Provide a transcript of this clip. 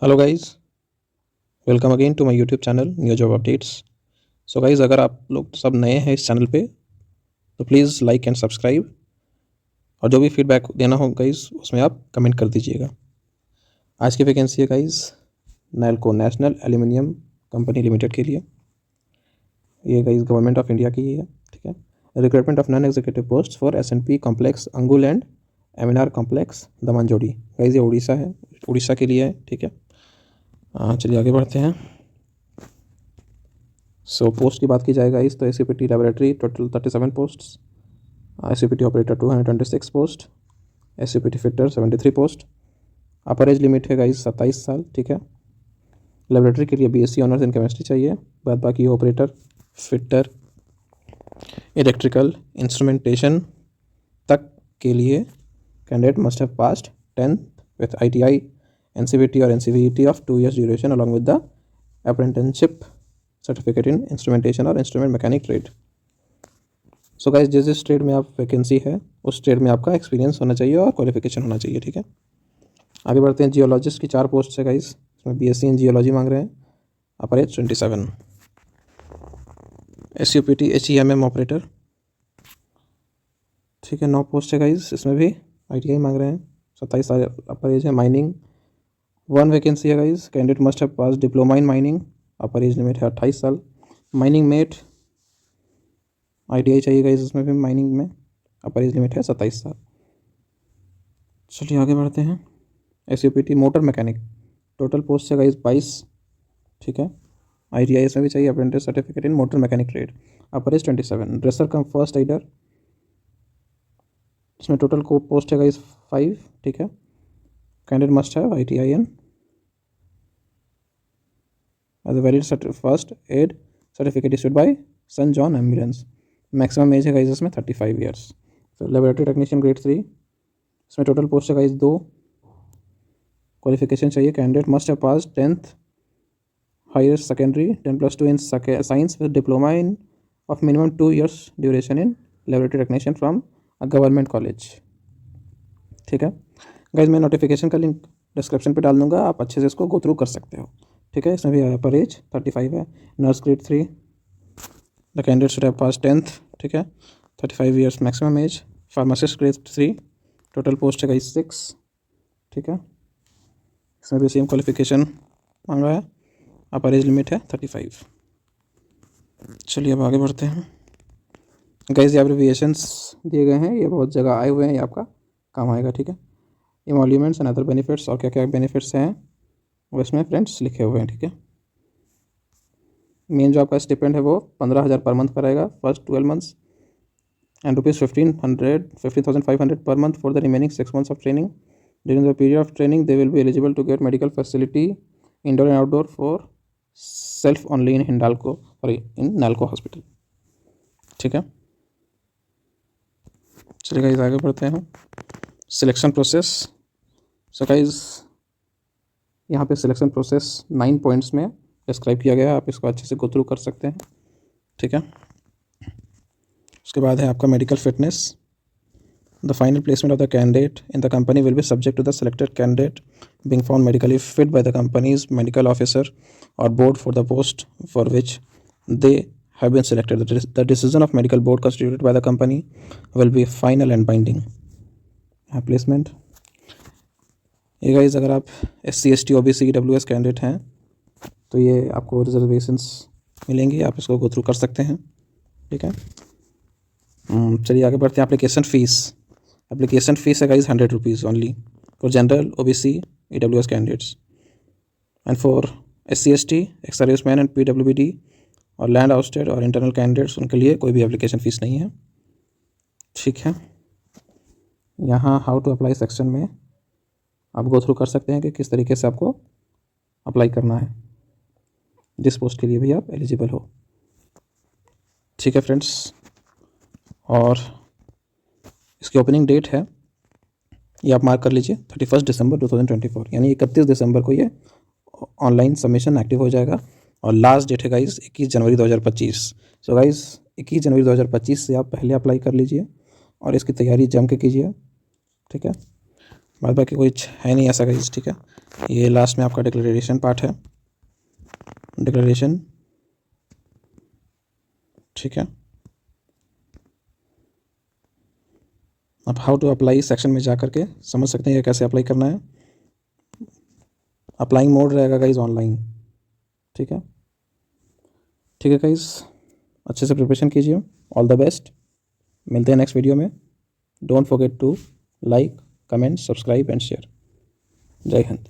Hello guys, welcome again to my YouTube channel new job updates. So guys, अगर आप लोग सब नए हैं इस चैनल पे तो प्लीज़ लाइक एंड सब्सक्राइब, और जो भी फीडबैक देना हो गाइस उसमें आप कमेंट कर दीजिएगा। आज की वैकेंसी है guys NALCO national aluminium company limited के लिए। ये गाइस गवर्नमेंट ऑफ इंडिया की ही है, ठीक है। Recruitment of non executive post for S&P complex अंगुल एंड एमिनार कॉम्प्लेक्स दमनजोड़ी। गाइस ये उड़ीसा है, उड़ीसा के लिए है, ठीक है। चलिए आगे बढ़ते हैं। पोस्ट की बात की जाएगा इस तो SUPT laboratory total 37 posts, SUPT operator 226 post, SUPT fitter 73 post. Upper age limit है गाइस 27 साल, ठीक है। लेबोरेटरी के लिए बीएससी ऑनर्स इन केमिस्ट्री चाहिए। बाद बाकी ऑपरेटर, फिटर, इलेक्ट्रिकल इंस्ट्रूमेंटेशन तक के लिए candidate must have passed 10th with ITI, NCVT और NCVET of 2 years duration along with the apprenticeship certificate in instrumentation और instrument mechanic trade. So guys, जिस trade में आप वैकेंसी है उस ट्रेड में आपका एक्सपीरियंस होना चाहिए और क्वालिफिकेशन होना चाहिए, ठीक है। आगे बढ़ते हैं। जियोलॉजिस्ट की 4 पोस्ट है गाइस, इसमें बीएससी इन जियोलॉजी मांग रहे हैं। अपर एज 27। SUPT HEMM ऑपरेटर, ठीक है, 9 पोस्ट है गाइस, इसमें भी ITI मांग रहे हैं। 27 साल अपर एज है। माइनिंग 1 वैकेंसी है guys, candidate must have pass diploma in mining. Upper age limit है 28 साल। माइनिंग मेट ITI चाहिए गाइस, इसमें भी माइनिंग में अपर एज लिमिट है 27 साल। चलिए आगे बढ़ते हैं। SUPT motor mechanic, total post है गाइस 22, ठीक है। ITI इसमें भी चाहिए, apprentice certificate in motor mechanic trade. Upper age 27। Dresser cum first aider, इसमें टोटल को पोस्ट है गाइस 5, ठीक है। Candidate must have ITI in age a valid first aid certificate issued by saint John ambulance. Maximum age है guys इसमें 35 years. तो laboratory technician grade 3, इसमें total post है गाइस 2। क्वालिफिकेशन चाहिए, candidate must have pass 10th higher secondary 10+2 in science with diploma in of minimum 2 years duration in laboratory technician from a government college, ठीक है। Guys मैं notification का link description पे डाल दूंगा, आप अच्छे से इसको गो थ्रू कर सकते हो, ठीक है। इसमें भी अपर एज 35 है। Nurse grade 3, the candidate should have pass 10th, ठीक है। 35 years maximum age. Pharmacist grade 3, total post है गाइस 6, ठीक है। इसमें भी सेम क्वालिफिकेशन मांगा है। अपर एज लिमिट है 35। चलिए अब आगे बढ़ते हैं। गाइस ये एब्रिविएशंस दिए गए हैं, ये बहुत जगह आए हुए हैं, ये आपका काम आएगा, ठीक है। इमोल्यूमेंट्स एंड अदर बेनिफिट्स, और क्या क्या बेनिफिट्स हैं वो इसमें फ्रेंड्स लिखे हुए हैं, ठीक है। मेन जो आपका स्टिपेंड है वो 15,000 पर मंथ का रहेगा first 12 months, and ₹15,500 per month for the remaining 6 months of training. During the period of training, they will be eligible to get medical facility indoor and outdoor for self only in Nalco hospital, ठीक है। चलिए guys आगे बढ़ते हैं। Selection process. So guys यहाँ पे selection process 9 points में describe किया गया है, आप इसको अच्छे से गो थ्रू कर सकते हैं, ठीक है। उसके बाद है आपका medical fitness. The final placement of the candidate in the company will be subject to the selected candidate being found medically fit by the company's medical officer or board for the post for which they have been selected. The decision of medical board constituted by the company will be final and binding. Placement. ये guys अगर आप SC ST OBC EWS candidate हैं तो ये आपको reservations मिलेंगी, आप इसको गो थ्रू कर सकते हैं, ठीक है। चलिए आगे बढ़ते हैं। एप्लीकेशन फ़ीस है guys 100 rupees only for general OBC EWS candidates, and for SC ST ex service man and PWD और लैंड आउटस्टेड और इंटरनल कैंडिडेट्स उनके लिए कोई भी एप्लीकेशन फ़ीस नहीं है, ठीक है। यहाँ हाउ टू अप्लाई सेक्शन में आप गो थ्रू कर सकते हैं कि किस तरीके से आपको अप्लाई करना है जिस पोस्ट के लिए भी आप एलिजिबल हो, ठीक है फ्रेंड्स। और इसकी ओपनिंग डेट है, ये आप मार्क कर लीजिए, 31 दिसंबर 2024, यानी 31 दिसंबर को ये ऑनलाइन सबमिशन एक्टिव हो जाएगा। और लास्ट डेट है गाइस 21 जनवरी 2025। सो गाइस 21 जनवरी 2025 से आप पहले अप्लाई कर लीजिए और इसकी तैयारी जम के कीजिए, ठीक है। बाद बाकी कुछ है नहीं ऐसा गाइस, ठीक है। ये लास्ट में आपका डिक्लेरेशन पार्ट है, डिक्लेरेशन, ठीक है। आप हाउ टू अप्लाई सेक्शन में जा करके समझ सकते हैं कि कैसे अप्लाई करना है। अप्लाइंग मोड रहेगा गाइज ऑनलाइन, ठीक है। ठीक है गाइज, अच्छे से प्रिपरेशन कीजिए। ऑल द बेस्ट, मिलते हैं नेक्स्ट वीडियो में। Don't forget to like, comment, subscribe and share. जय हिंद।